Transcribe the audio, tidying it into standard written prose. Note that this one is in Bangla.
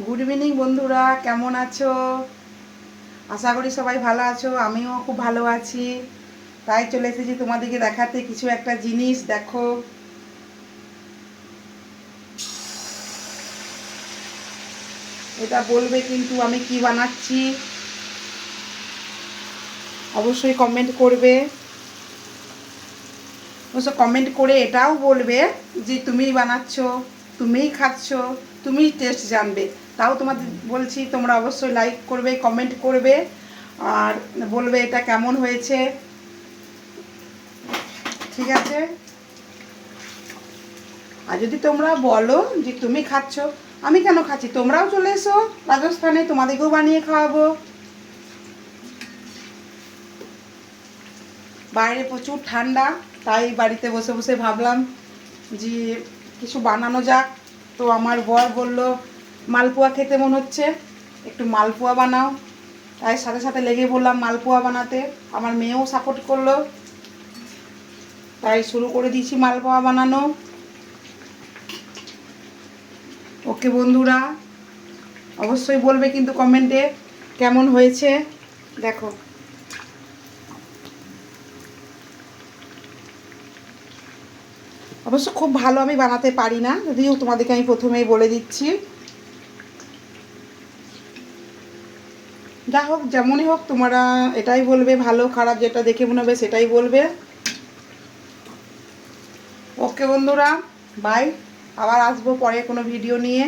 গুড ইভিনিং বন্ধুরা, কেমন আছো? আশা করি সবাই ভালো আছো। আমিও খুব ভালো আছি। তাই চলে এসেছি তোমাদেরকে দেখাতে কিছু একটা জিনিস। দেখো, এটা বলবে কিন্তু আমি কি বানাচ্ছি। অবশ্যই কমেন্ট করবে। অবশ্য কমেন্ট করে এটাও বলবে যে তুমিই বানাচ্ছ, তুমিই খাচ্ছ, তুমিই টেস্ট জানবে। তাও তোমাদের বলছি, তোমরা অবশ্যই লাইক করবে, কমেন্ট করবে, আর বলবে এটা কেমন হয়েছে। ঠিক আছে? আর যদি তোমরা বলো যে তুমি খাচ্ছ, আমি কেন খাচ্ছি, তোমরাও চলে এসো রাজস্থানে, তোমাদেরকেও বানিয়ে খাওয়াবো। বাইরে প্রচুর ঠান্ডা, তাই বাড়িতে বসে বসে ভাবলাম যে কিছু বানানো যাক। তো আমার বর বলল মালপোয়া খেতে মন হচ্ছে, একটু মালপোয়া বানাও। তাই সাথে সাথে লেগে বললাম মালপোয়া বানাতে। আমার মেয়েও সাপোর্ট করলো, তাই শুরু করে দিয়েছি মালপোয়া বানানো। ওকে বন্ধুরা, অবশ্যই বলবে কিন্তু কমেন্টে কেমন হয়েছে। দেখো, অবশ্য খুব ভালো আমি বানাতে পারি না, যদিও তোমাদেরকে আমি প্রথমেই বলে দিচ্ছি। যা হোক, যেমনই হোক, তোমরা এটাই বলবে, ভালো খারাপ যেটা দেখে মনে হবে সেটাই বলবে। ওকে বন্ধুরা, বাই। আবার আসবো পরে কোনো ভিডিও নিয়ে।